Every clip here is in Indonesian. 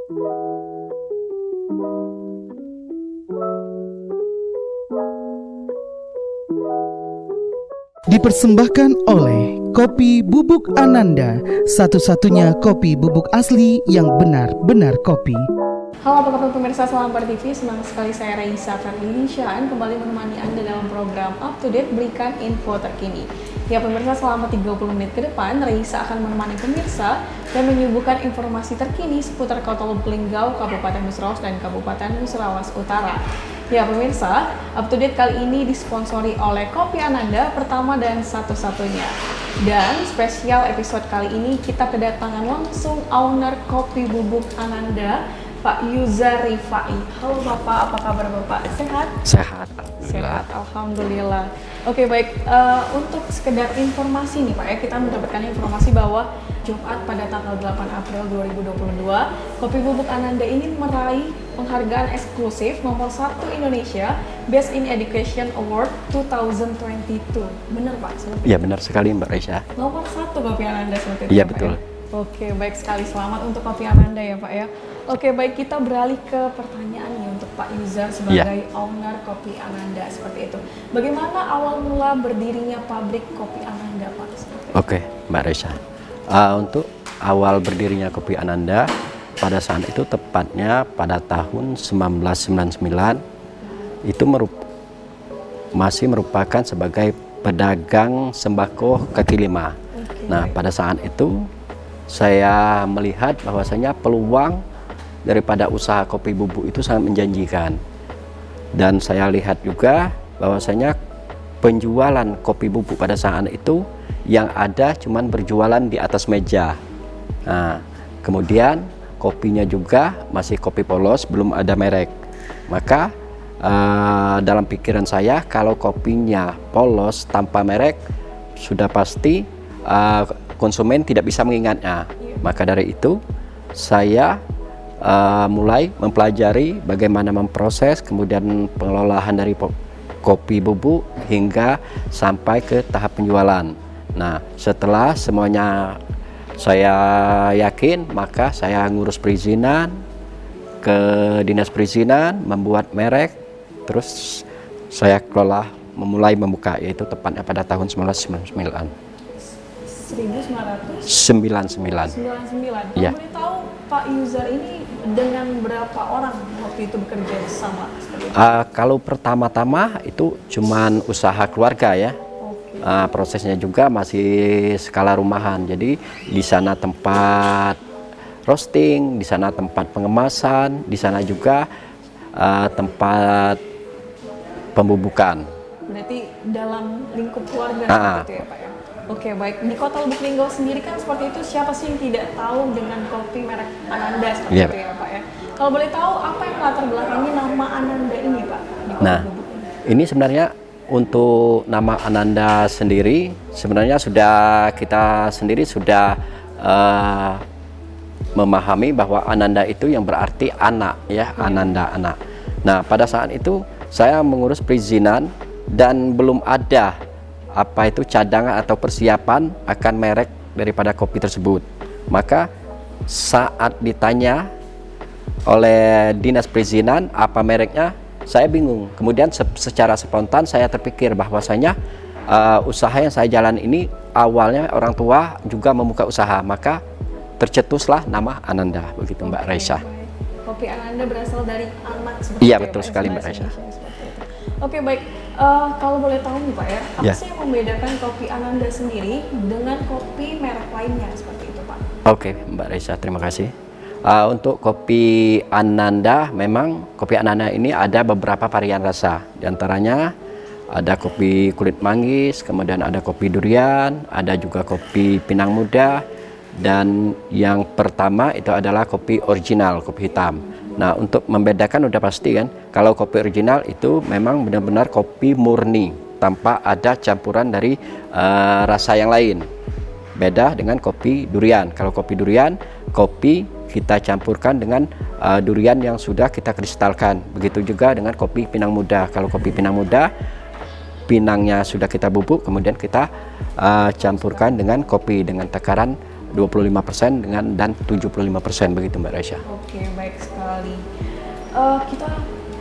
Dipersembahkan oleh Kopi Bubuk Ananda, satu-satunya kopi bubuk asli yang benar-benar kopi. Halo apa kabar pemirsa Selam TV, senang sekali saya Raisa Ferdinand kembali menemani Anda dalam program Up to Date, berikan info terkini. Ya pemirsa, selama 30 menit ke depan, Raisa akan menemani pemirsa dan menyuguhkan informasi terkini seputar Kota Lubuk Linggau, Kabupaten Musrawas dan Kabupaten Musrawas Utara. Ya pemirsa, Up to Date kali ini disponsori oleh Kopi Ananda, pertama dan satu-satunya. Dan spesial episode kali ini kita kedatangan langsung owner Kopi Bubuk Ananda, Pak Yuzar Rifai. Halo Bapak, apa kabar Bapak? Sehat? Sehat, alhamdulillah. Sehat, alhamdulillah. Oke baik, untuk sekedar informasi nih Pak ya, kita mendapatkan informasi bahwa Jumat pada tanggal 8 April 2022, Kopi Bubuk Ananda ini meraih penghargaan eksklusif nomor 1 Indonesia Best in Education Award 2022. Benar Pak? Iya benar sekali Mbak Raisa. Nomor 1 Kopi Ananda seperti itu. Iya Pak, betul. Ya? Oke, baik sekali. Selamat untuk Kopi Ananda ya Pak ya. Oke, baik, kita beralih ke pertanyaan nih untuk Pak Yuzar sebagai owner Kopi Ananda seperti itu. Bagaimana awal mula berdirinya pabrik Kopi Ananda Pak? Oke, Mbak Raisa. Untuk awal berdirinya Kopi Ananda pada saat itu tepatnya pada tahun 1999 itu masih merupakan sebagai pedagang sembako kaki lima. Nah, pada saat itu saya melihat bahwasanya peluang daripada usaha kopi bubuk itu sangat menjanjikan, dan saya lihat juga bahwasanya penjualan kopi bubuk pada saat itu yang ada cuman berjualan di atas meja. Nah, kemudian kopinya juga masih kopi polos, belum ada merek. Maka dalam pikiran saya, kalau kopinya polos tanpa merek sudah pasti konsumen tidak bisa mengingatnya. Maka dari itu saya mulai mempelajari bagaimana memproses, kemudian pengelolaan dari kopi bubuk hingga sampai ke tahap penjualan. Nah, setelah semuanya saya yakin, maka saya ngurus perizinan ke dinas perizinan, membuat merek, terus saya kelola, memulai membuka, yaitu tepatnya pada tahun 1999. 1999. Ya. Boleh tahu Pak Yuzar ini dengan berapa orang waktu itu bekerja sama? Kalau pertama-tama itu cuman usaha keluarga ya. Prosesnya juga masih skala rumahan. Jadi di sana tempat roasting, di sana tempat pengemasan, di sana juga tempat pembubukan. Berarti dalam lingkup keluarga seperti itu ya Pak ya? Oke, baik. Di Kota Lubuk Linggau sendiri kan seperti itu, siapa sih yang tidak tahu dengan kopi merek Ananda seperti itu ya Pak ya? Kalau boleh tahu, apa yang latar belakangi nama Ananda ini Pak? Di Kota Lubuk ini sebenarnya untuk nama Ananda sendiri, sebenarnya kita sendiri sudah memahami bahwa Ananda itu yang berarti anak ya, Ananda anak. Nah, pada saat itu saya mengurus perizinan dan belum ada apa itu cadangan atau persiapan akan merek daripada kopi tersebut. Maka saat ditanya oleh dinas perizinan apa mereknya, saya bingung. Kemudian secara spontan saya terpikir bahwasanya usaha yang saya jalan ini awalnya orang tua juga membuka usaha, maka tercetuslah nama Ananda, begitu Mbak Raisa. Kopi Ananda berasal dari anak seperti Iya, itu, betul sekali Mbak Raisa. Oke, baik. Kalau boleh tahu nih Pak ya, apa sih yang membedakan kopi Ananda sendiri dengan kopi merek lainnya seperti itu Pak? Oke, Mbak Raisa, terima kasih. Untuk kopi Ananda, memang kopi Ananda ini ada beberapa varian rasa. Di antaranya ada kopi kulit manggis, kemudian ada kopi durian, ada juga kopi pinang muda, dan yang pertama itu adalah kopi original, kopi hitam. Nah, untuk membedakan udah pasti kan, kalau kopi original itu memang benar-benar kopi murni tanpa ada campuran dari rasa yang lain. Beda dengan kopi durian. Kalau kopi durian, kopi kita campurkan dengan durian yang sudah kita kristalkan. Begitu juga dengan kopi pinang muda. Kalau kopi pinang muda, pinangnya sudah kita bubuk, kemudian kita campurkan dengan kopi dengan takaran 25% dan 75% begitu Mbak Raisa. Oke, baik sekali. Kita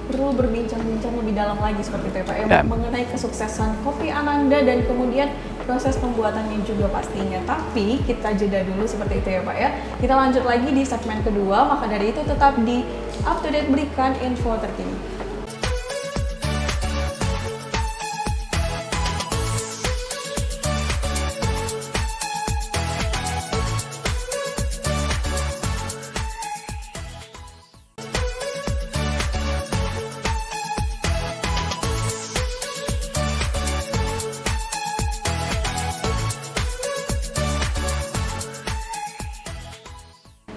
perlu berbincang-bincang lebih dalam lagi seperti itu ya Pak ya, mengenai kesuksesan Kopi Ananda dan kemudian proses pembuatannya juga pastinya. Tapi kita jeda dulu seperti itu ya Pak ya. Kita lanjut lagi di segmen kedua, maka dari itu tetap di Up to Date, berikan info terkini.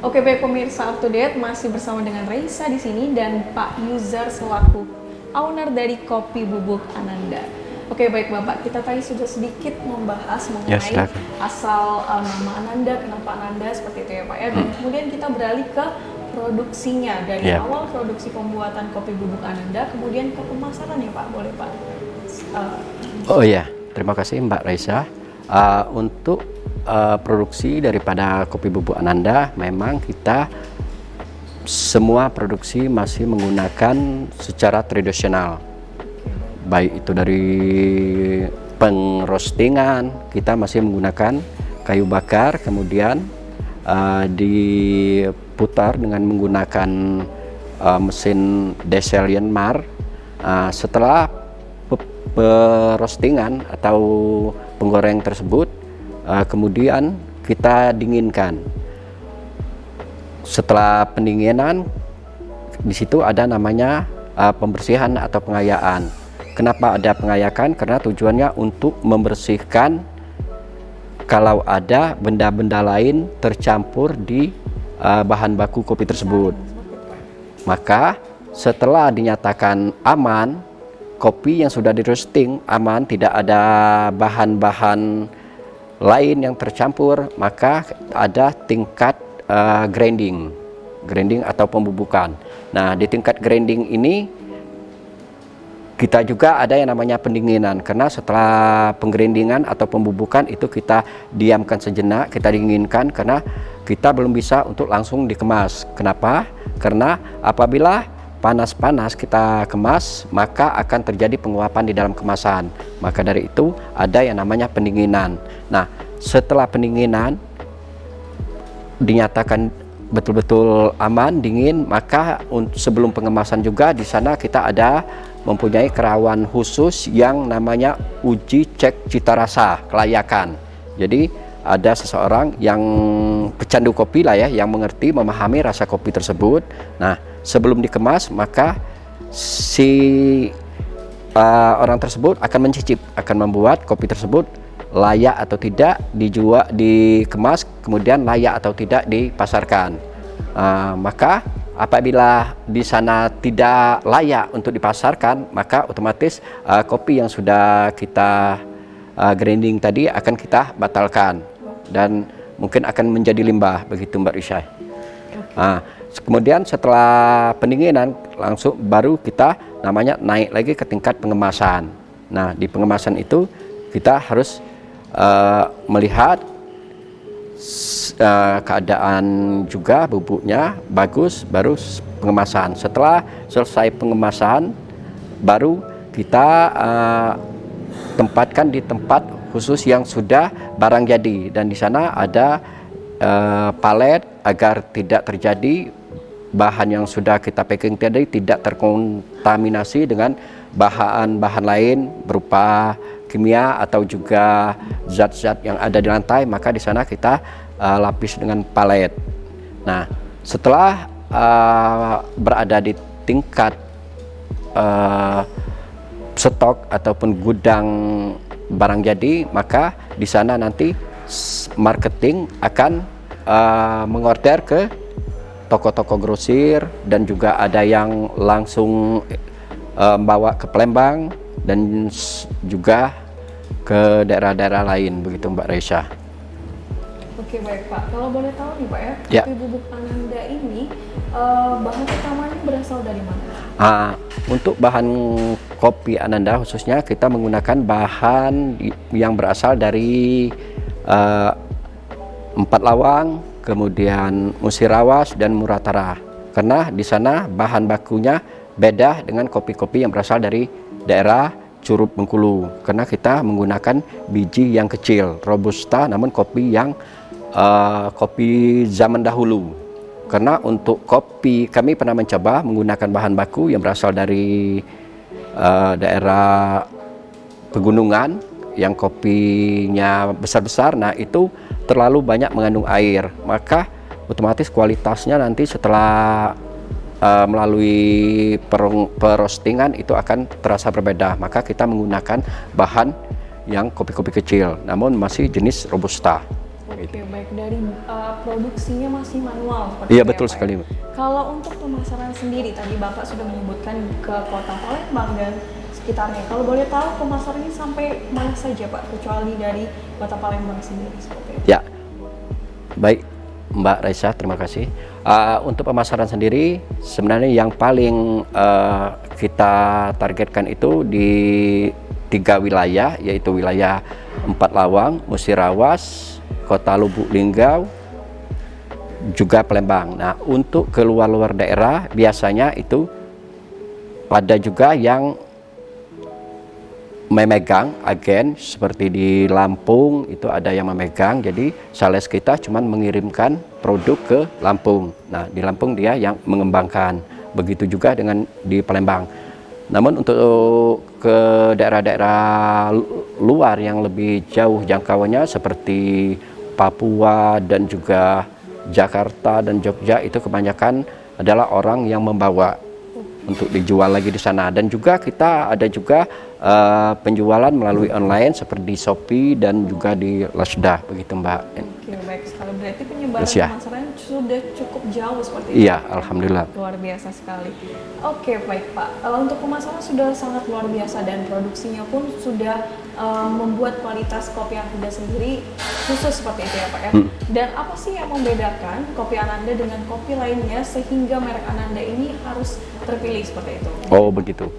Oke, baik pemirsa Up to Date, masih bersama dengan Raisa di sini dan Pak Yuzar selaku owner dari Kopi Bubuk Ananda. Oke, baik Bapak, kita tadi sudah sedikit membahas mengenai asal nama Ananda, kenapa Ananda seperti itu ya Pak ya. Dan kemudian kita beralih ke produksinya dari awal produksi pembuatan Kopi Bubuk Ananda, kemudian ke pemasaran ya Pak, boleh Pak? Oh iya, terima kasih Mbak Raisa. Untuk produksi daripada Kopi Bubuk Ananda, memang kita semua produksi masih menggunakan secara tradisional, baik itu dari pengrostingan kita masih menggunakan kayu bakar, kemudian diputar dengan menggunakan mesin Desellian Mar. Setelah perostingan atau penggoreng tersebut, kemudian kita dinginkan. Setelah pendinginan, di situ ada namanya pembersihan atau pengayaan. Kenapa ada pengayakan? Karena tujuannya untuk membersihkan kalau ada benda-benda lain tercampur di bahan baku kopi tersebut. Maka setelah dinyatakan aman, kopi yang sudah di roasting aman, tidak ada bahan-bahan lain yang tercampur, maka ada tingkat grinding atau pembubukan. Nah, di tingkat grinding ini kita juga ada yang namanya pendinginan, karena setelah penggrindingan atau pembubukan itu kita diamkan sejenak, kita dinginkan, karena kita belum bisa untuk langsung dikemas. Kenapa? Karena apabila panas-panas kita kemas, maka akan terjadi penguapan di dalam kemasan. Maka dari itu ada yang namanya pendinginan. Nah, setelah pendinginan dinyatakan betul-betul aman, dingin, maka sebelum pengemasan juga di sana kita ada mempunyai kerawan khusus yang namanya uji cek cita rasa kelayakan. Jadi ada seseorang yang pecandu kopi lah ya, yang mengerti, memahami rasa kopi tersebut. Nah, sebelum dikemas, maka si orang tersebut akan mencicip, akan membuat kopi tersebut layak atau tidak dijual, dikemas, kemudian layak atau tidak dipasarkan. Maka apabila di sana tidak layak untuk dipasarkan, maka otomatis kopi yang sudah kita grinding tadi akan kita batalkan dan mungkin akan menjadi limbah, begitu Mbak Risha. Kemudian setelah pendinginan langsung baru kita namanya naik lagi ke tingkat pengemasan. Nah, di pengemasan itu kita harus melihat keadaan juga bubuknya bagus, baru pengemasan. Setelah selesai pengemasan, baru kita tempatkan di tempat khusus yang sudah barang jadi, dan di sana ada palet agar tidak terjadi bahan yang sudah kita packing tadi tidak terkontaminasi dengan bahan-bahan lain berupa kimia atau juga zat-zat yang ada di lantai. Maka di sana kita lapis dengan palet. Nah, setelah berada di tingkat stok ataupun gudang barang jadi, maka di sana nanti marketing akan mengorder ke toko-toko grosir, dan juga ada yang langsung bawa ke Palembang dan juga ke daerah-daerah lain, begitu Mbak Raisa. Oke, baik Pak. Kalau boleh tahu nih Pak ya, Kopi Bubuk Ananda ini bahan utamanya berasal dari mana? Untuk bahan Kopi Ananda khususnya kita menggunakan bahan yang berasal dari Empat Lawang, kemudian Musirawas dan Muratara. Karena di sana bahan bakunya beda dengan kopi-kopi yang berasal dari daerah Curup Bengkulu. Karena kita menggunakan biji yang kecil, robusta, namun kopi yang kopi zaman dahulu. Karena untuk kopi kami pernah mencoba menggunakan bahan baku yang berasal dari daerah pegunungan yang kopinya besar-besar. Nah, itu terlalu banyak mengandung air, maka otomatis kualitasnya nanti setelah melalui perostingan itu akan terasa berbeda. Maka kita menggunakan bahan yang kopi-kopi kecil, namun masih jenis robusta. Oke, baik. Dari produksinya masih manual seperti Iya, itu betul ya, Pak, sekali. ya? Kalau untuk pemasaran sendiri, tadi Bapak sudah menyebutkan ke Kota Palembang dan sekitarnya. Kalau boleh tahu pemasarannya sampai mana saja, Pak? Kecuali dari Kota Palembang sendiri seperti itu. Ya, baik Mbak Raisa, terima kasih. Untuk pemasaran sendiri, sebenarnya yang paling kita targetkan itu di 3 wilayah, yaitu wilayah Empat Lawang, Musirawas, Kota Lubuk Linggau, juga Palembang. Nah, untuk keluar-luar daerah biasanya itu ada juga yang memegang agen, seperti di Lampung itu ada yang memegang, jadi sales kita cuman mengirimkan produk ke Lampung. Nah, di Lampung dia yang mengembangkan, begitu juga dengan di Palembang. Namun untuk ke daerah-daerah luar yang lebih jauh jangkauannya seperti Papua dan juga Jakarta dan Jogja, itu kebanyakan adalah orang yang membawa untuk dijual lagi di sana. Dan juga kita ada juga penjualan melalui online seperti di Shopee dan juga di Lasda, begitu Mbak. Oke, baik sekali. Berarti penyebaran Yes, ya. pemasaran sudah cukup jauh seperti itu. Iya, alhamdulillah. Luar biasa sekali. Oke, baik Pak. Untuk pemasaran sudah sangat luar biasa dan produksinya pun sudah membuat kualitas kopi Ananda sendiri khusus seperti itu ya Pak ya. Dan apa sih yang membedakan kopi Ananda dengan kopi lainnya sehingga merek Ananda ini harus terpilih seperti itu? Oh, begitu.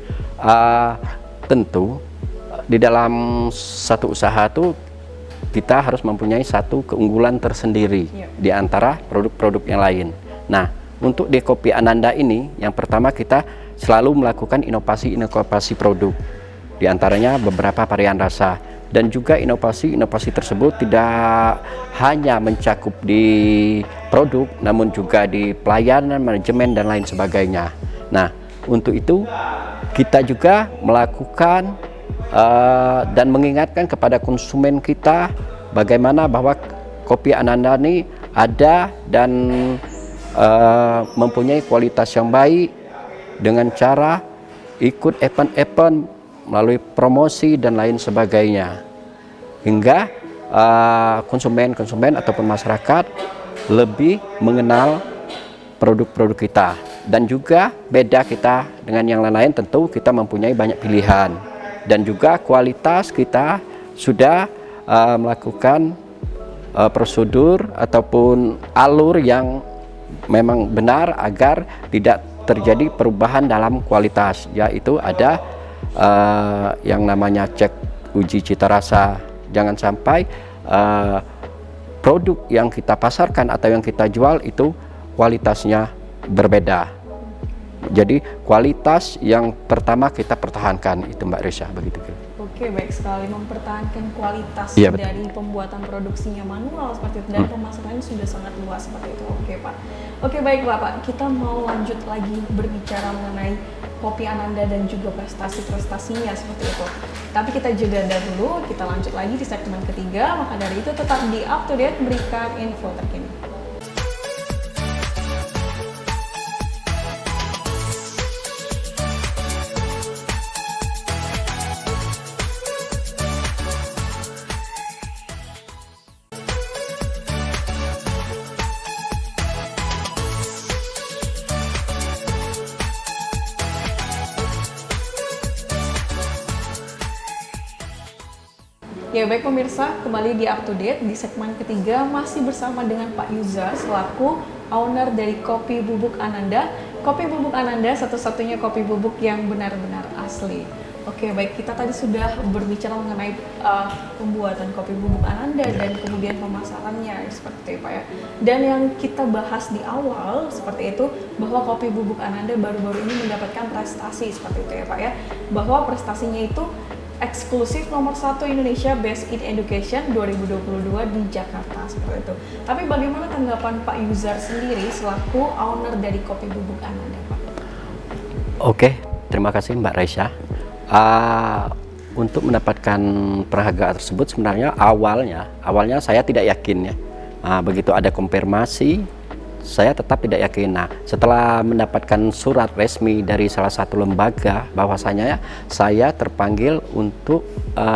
Tentu di dalam satu usaha tuh kita harus mempunyai satu keunggulan tersendiri di antara produk-produk yang lain. Nah, untuk di kopi Ananda ini, yang pertama kita selalu melakukan inovasi-inovasi produk. Di antaranya beberapa varian rasa. Dan juga inovasi-inovasi tersebut tidak hanya mencakup di produk, namun juga di pelayanan, manajemen, dan lain sebagainya. Nah, untuk itu kita juga melakukan dan mengingatkan kepada konsumen kita bagaimana bahwa kopi Ananda ini ada dan mempunyai kualitas yang baik dengan cara ikut event-event melalui promosi dan lain sebagainya, hingga konsumen ataupun masyarakat lebih mengenal produk-produk kita. Dan juga beda kita dengan yang lain-lain, tentu kita mempunyai banyak pilihan. Dan juga kualitas kita sudah melakukan prosedur ataupun alur yang memang benar agar tidak terjadi perubahan dalam kualitas, yaitu ada yang namanya cek uji cita rasa. Jangan sampai produk yang kita pasarkan atau yang kita jual itu kualitasnya berbeda. Jadi kualitas yang pertama kita pertahankan itu Mbak Risa, begitu. Oke, baik sekali, mempertahankan kualitas dari pembuatan produksinya manual seperti itu, dan pemasarannya sudah sangat luas seperti itu. Oke Pak. Oke, baik Bapak, kita mau lanjut lagi berbicara mengenai kopi Ananda dan juga prestasi-prestasinya seperti itu. Tapi kita jeda dulu, kita lanjut lagi di segmen ketiga. Maka dari itu tetap di Up to Date, berikan info terkini. Ya baik pemirsa, kembali di Up to Date di segmen ketiga, masih bersama dengan Pak Yuzar selaku owner dari Kopi Bubuk Ananda. Kopi Bubuk Ananda satu-satunya kopi bubuk yang benar-benar asli. Oke, baik. Kita tadi sudah berbicara mengenai pembuatan kopi bubuk Ananda dan kemudian pemasarannya seperti itu ya Pak ya. Dan yang kita bahas di awal seperti itu bahwa kopi bubuk Ananda baru-baru ini mendapatkan prestasi seperti itu ya Pak ya. Bahwa prestasinya itu eksklusif nomor 1 Indonesia Best in Education 2022 di Jakarta seperti itu. Tapi bagaimana tanggapan Pak Yuzar sendiri selaku owner dari kopi bubuk Ananda Pak? Oke, terima kasih Mbak Raisya. Untuk mendapatkan penghargaan tersebut sebenarnya awalnya saya tidak yakin ya. Begitu ada konfirmasi, saya tetap tidak yakin. Nah, setelah mendapatkan surat resmi dari salah satu lembaga bahwasanya saya terpanggil untuk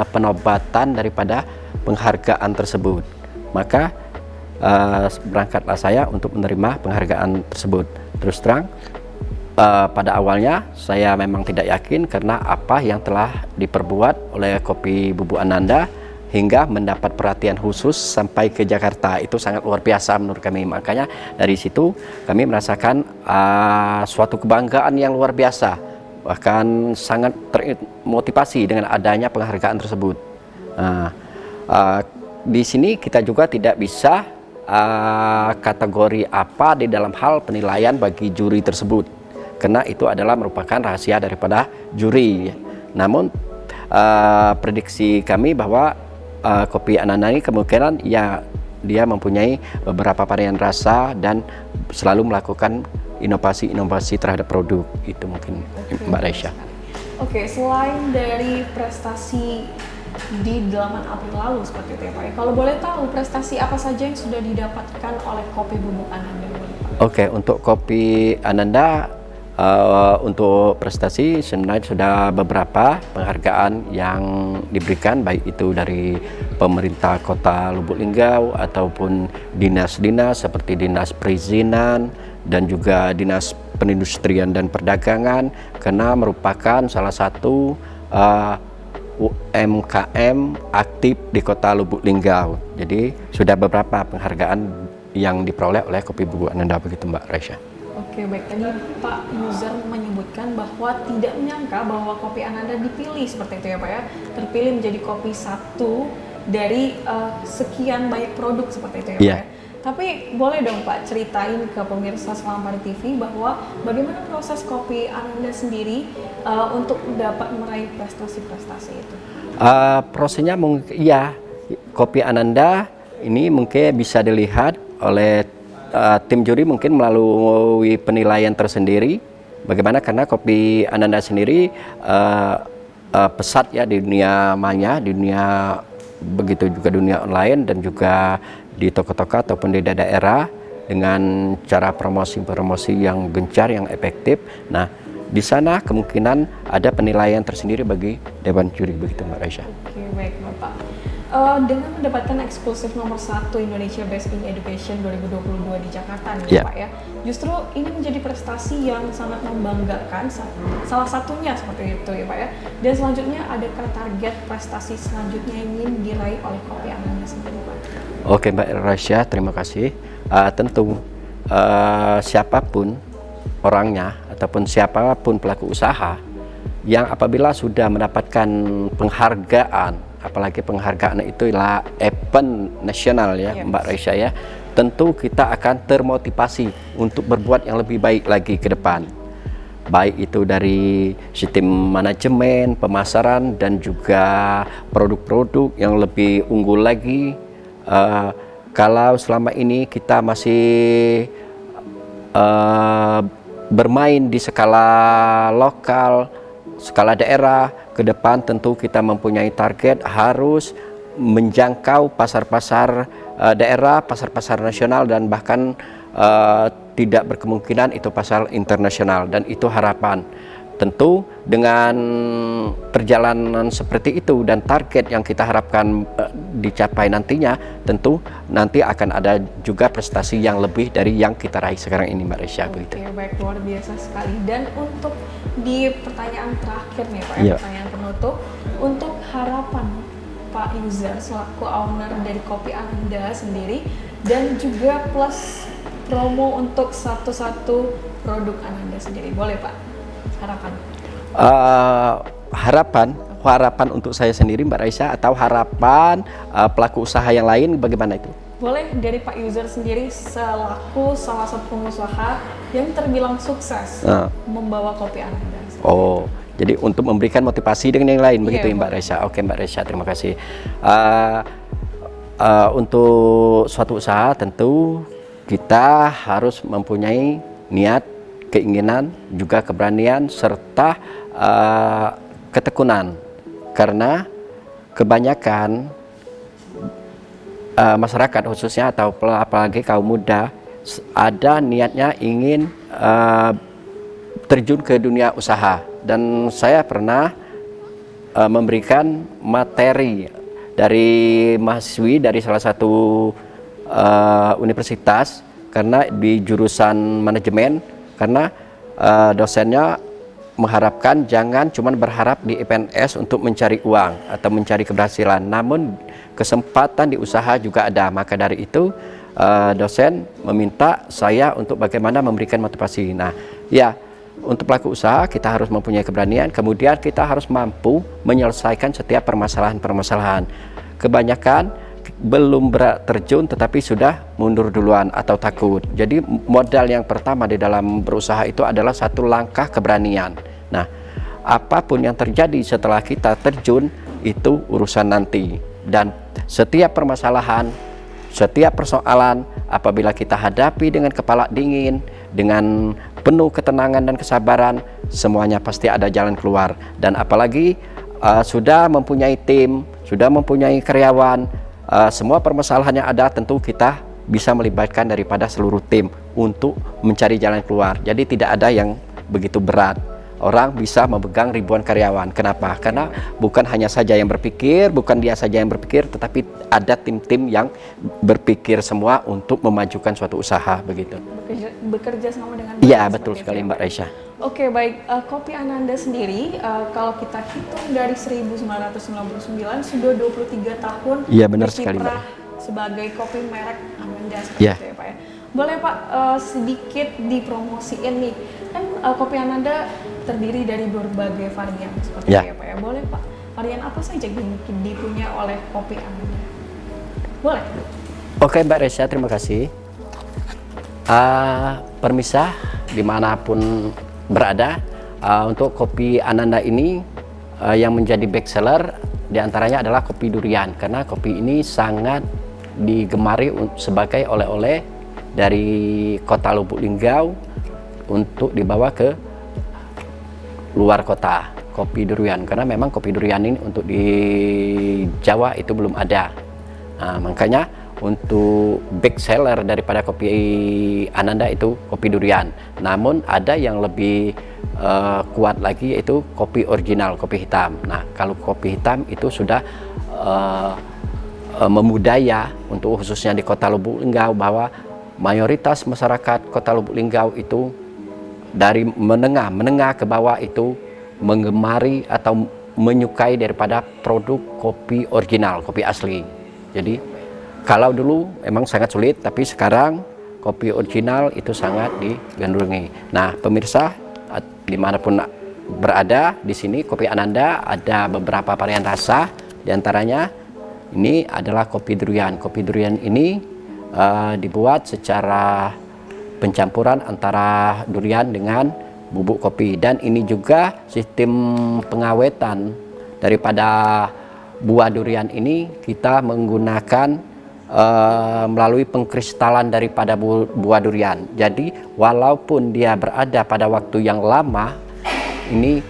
penobatan daripada penghargaan tersebut, maka berangkatlah saya untuk menerima penghargaan tersebut. Terus terang, pada awalnya saya memang tidak yakin karena apa yang telah diperbuat oleh kopi bubuk Ananda hingga mendapat perhatian khusus sampai ke Jakarta. Itu sangat luar biasa menurut kami. Makanya dari situ kami merasakan suatu kebanggaan yang luar biasa, bahkan sangat termotivasi dengan adanya penghargaan tersebut. Di sini kita juga tidak bisa kategori apa di dalam hal penilaian bagi juri tersebut, karena itu adalah merupakan rahasia daripada juri. Namun prediksi kami bahwa kopi Ananda ini kemungkinan ya dia mempunyai beberapa varian rasa dan selalu melakukan inovasi-inovasi terhadap produk. Itu mungkin Mbak Raisya. Oke, selain dari prestasi di 8 April lalu seperti itu ya Pak ya, kalau boleh tahu prestasi apa saja yang sudah didapatkan oleh kopi bubuk Ananda? Oke, untuk kopi Ananda untuk prestasi sebenarnya sudah beberapa penghargaan yang diberikan, baik itu dari pemerintah kota Lubuk Linggau ataupun dinas-dinas seperti dinas perizinan dan juga dinas perindustrian dan perdagangan, karena merupakan salah satu UMKM aktif di kota Lubuk Linggau. Jadi sudah beberapa penghargaan yang diperoleh oleh kopi bubuk Ananda, begitu Mbak Raisya. Oke, baik. Tadi Pak Yuzar menyebutkan bahwa tidak menyangka bahwa kopi Ananda dipilih seperti itu ya Pak ya, terpilih menjadi kopi 1 dari sekian banyak produk seperti itu ya Pak ya. Tapi boleh dong Pak ceritain ke pemirsa Selampari TV bahwa bagaimana proses kopi Ananda sendiri untuk dapat meraih prestasi-prestasi itu? Prosesnya mungkin ya, kopi Ananda ini mungkin bisa dilihat oleh tim juri mungkin melalui penilaian tersendiri. Bagaimana, karena kopi Ananda sendiri pesat ya di dunia maya, di dunia begitu juga dunia online dan juga di toko-toko ataupun di daerah dengan cara promosi-promosi yang gencar, yang efektif. Nah, di sana kemungkinan ada penilaian tersendiri bagi dewan juri, begitu Mbak Raisya. Oke, baik Bapak. Dengan mendapatkan eksklusif nomor 1 Indonesia Best in Education 2022 di Jakarta nih Pak ya, justru ini menjadi prestasi yang sangat membanggakan, salah satunya seperti itu ya Pak ya. Dan selanjutnya adakah target prestasi selanjutnya yang ingin diraih oleh kopi Ananda sendiri Pak? Oke Mbak Raisya, terima kasih. Tentu siapapun orangnya ataupun siapapun pelaku usaha yang apabila sudah mendapatkan penghargaan, apalagi penghargaan itu adalah event nasional ya Mbak Raisya ya, tentu kita akan termotivasi untuk berbuat yang lebih baik lagi ke depan, baik itu dari sistem manajemen, pemasaran dan juga produk-produk yang lebih unggul lagi. Kalau selama ini kita masih bermain di skala lokal, skala daerah, ke depan tentu kita mempunyai target harus menjangkau pasar-pasar daerah, pasar-pasar nasional, dan bahkan tidak berkemungkinan itu pasar internasional. Dan itu harapan. Tentu dengan perjalanan seperti itu dan target yang kita harapkan dicapai nantinya, tentu nanti akan ada juga prestasi yang lebih dari yang kita raih sekarang ini Mbak Raisya. Oke, baik, luar biasa sekali. Dan untuk di pertanyaan terakhir nih Pak, pertanyaan penutup, untuk harapan Pak Yuzar selaku owner dari kopi Ananda sendiri dan juga plus promo untuk satu-satu produk Ananda sendiri, boleh Pak? Harapan. Harapan untuk saya sendiri Mbak Raisa, atau harapan pelaku usaha yang lain bagaimana itu? Boleh dari Pak User sendiri selaku salah satu pengusaha yang terbilang sukses membawa kopi Ananda. Oh, jadi untuk memberikan motivasi dengan yang lain, begitu ya Mbak boleh. Raisa. Oke Mbak Raisa, terima kasih. Untuk suatu usaha tentu kita harus mempunyai niat, keinginan, juga keberanian, serta ketekunan. Karena kebanyakan masyarakat khususnya, atau apalagi kaum muda, ada niatnya ingin terjun ke dunia usaha. Dan saya pernah memberikan materi dari mahasiswi dari salah satu universitas, karena di jurusan manajemen, karena dosennya mengharapkan jangan cuma berharap di IPNS untuk mencari uang atau mencari keberhasilan, namun kesempatan di usaha juga ada. Maka dari itu dosen meminta saya untuk bagaimana memberikan motivasi. Nah, ya, untuk pelaku usaha kita harus mempunyai keberanian, kemudian kita harus mampu menyelesaikan setiap permasalahan-permasalahan. Kebanyakan belum terjun tetapi sudah mundur duluan atau takut. Jadi modal yang pertama di dalam berusaha itu adalah satu langkah keberanian. Nah, apapun yang terjadi setelah kita terjun itu urusan nanti. Dan setiap permasalahan, setiap persoalan apabila kita hadapi dengan kepala dingin, dengan penuh ketenangan dan kesabaran, semuanya pasti ada jalan keluar. Dan apalagi sudah mempunyai tim, sudah mempunyai karyawan, semua permasalahan yang ada tentu kita bisa melibatkan daripada seluruh tim untuk mencari jalan keluar. Jadi tidak ada yang begitu berat. Orang bisa memegang ribuan karyawan. Kenapa? Karena bukan hanya saja yang berpikir, bukan dia saja yang berpikir, tetapi ada tim-tim yang berpikir semua untuk memajukan suatu usaha, begitu. Bekerja sama dengan Iya, betul sekali Mbak Raisa. Oke, baik. Kopi Ananda sendiri, kalau kita hitung dari 1999, sudah 23 tahun Iya, benar sekali, Mbak. sebagai kopi merek Ananda, seperti Iya. itu ya Pak ya. Boleh Pak sedikit dipromosiin nih, kan kopi Ananda terdiri dari berbagai varian, seperti itu ya Pak ya. Boleh Pak, varian apa saja yang dipunya oleh kopi Ananda? Boleh? Oke Mbak Raisa, terima kasih. Permisah dimanapun berada, untuk kopi Ananda ini yang menjadi best seller diantaranya adalah kopi durian, karena kopi ini sangat digemari sebagai oleh-oleh dari kota Lubuk Linggau untuk dibawa ke luar kota, kopi durian, karena memang kopi durian ini untuk di Jawa itu belum ada. Nah, makanya untuk big seller daripada kopi Ananda itu kopi durian. Namun ada yang lebih kuat lagi, yaitu kopi original, kopi hitam. Nah, kalau kopi hitam itu sudah memudaya untuk khususnya di kota Lubuk Linggau, bahwa mayoritas masyarakat kota Lubuk Linggau itu dari menengah ke bawah itu menggemari atau menyukai daripada produk kopi original, kopi asli. Jadi kalau dulu memang sangat sulit, tapi sekarang kopi original itu sangat digandrungi. Nah, pemirsa dimanapun berada, di sini kopi Ananda ada beberapa varian rasa. Diantaranya ini adalah kopi durian. Kopi durian ini dibuat secara pencampuran antara durian dengan bubuk kopi, dan ini juga sistem pengawetan daripada buah durian ini kita menggunakan melalui pengkristalan daripada buah durian. Jadi walaupun dia berada pada waktu yang lama, ini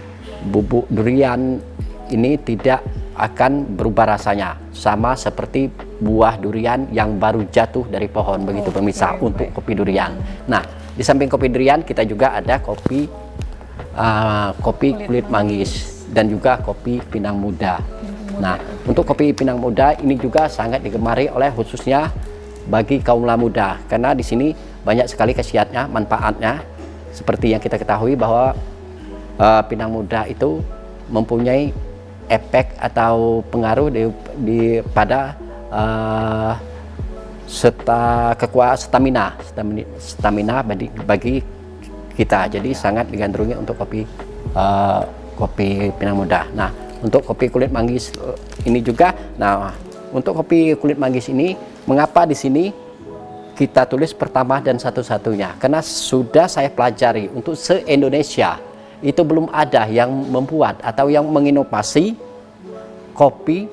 bubuk durian ini tidak akan berubah rasanya, sama seperti buah durian yang baru jatuh dari pohon, begitu pemirsa. Untuk kopi durian. Nah, di samping kopi durian kita juga ada kopi kulit manggis dan juga kopi Pinang Muda. Nah, untuk kopi Pinang Muda ini juga sangat digemari oleh khususnya bagi kaum muda, karena di sini banyak sekali khasiatnya, manfaatnya. Seperti yang kita ketahui bahwa Pinang Muda itu mempunyai efek atau pengaruh pada stamina bagi kita. Jadi sangat digandrungi untuk kopi kopi Pinang Muda. Nah, untuk kopi kulit manggis ini juga. Nah, untuk kopi kulit manggis ini, mengapa di sini kita tulis pertama dan satu-satunya? Karena sudah saya pelajari untuk se-Indonesia itu belum ada yang membuat atau yang menginovasi kopi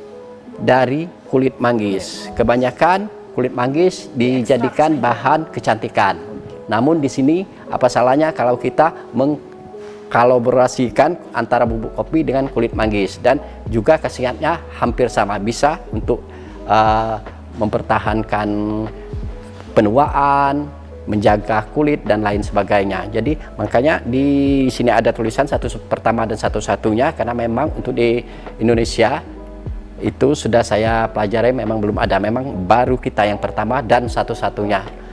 dari kulit manggis. Kebanyakan kulit manggis dijadikan bahan kecantikan. Namun di sini apa salahnya kalau kita mengkolaborasikan antara bubuk kopi dengan kulit manggis, dan juga khasiatnya hampir sama, bisa untuk mempertahankan penuaan, menjaga kulit dan lain sebagainya. Jadi makanya di sini ada tulisan satu pertama dan satu-satunya, karena memang untuk di Indonesia itu sudah saya pelajari memang belum ada, memang baru kita yang pertama dan satu-satunya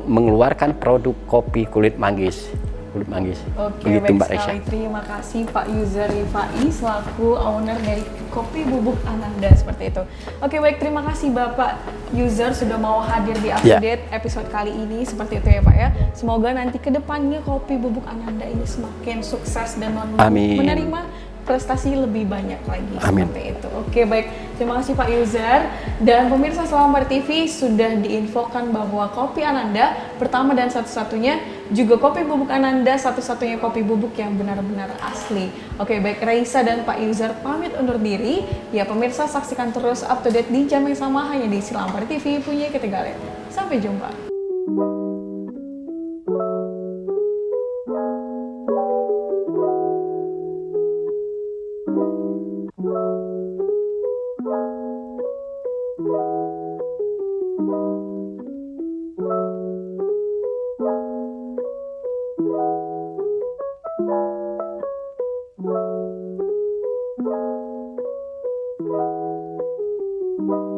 mengeluarkan produk kopi kulit manggis. Oke, begitu baik Mbak Resya. sekali. Terima kasih Pak Yuzer Rifai selaku owner dari Kopi Bubuk Ananda, seperti itu. Oke, baik, terima kasih Bapak Yuzer sudah mau hadir di update episode kali ini, seperti itu ya Pak ya. Semoga nanti ke depannya Kopi Bubuk Ananda ini semakin sukses dan menerima prestasi lebih banyak lagi. Amin. Seperti itu. Oke, baik. Terima kasih Pak Yuzer. Dan pemirsa Selambar TV sudah diinfokan bahwa kopi Ananda pertama dan satu-satunya, juga kopi bubuk Ananda satu-satunya kopi bubuk yang benar-benar asli. Oke, baik, Raisa dan Pak Yuzer pamit undur diri. Ya pemirsa, saksikan terus up to date di jam yang sama hanya di Selambar TV punya Ketegalan. Sampai jumpa. Thank you.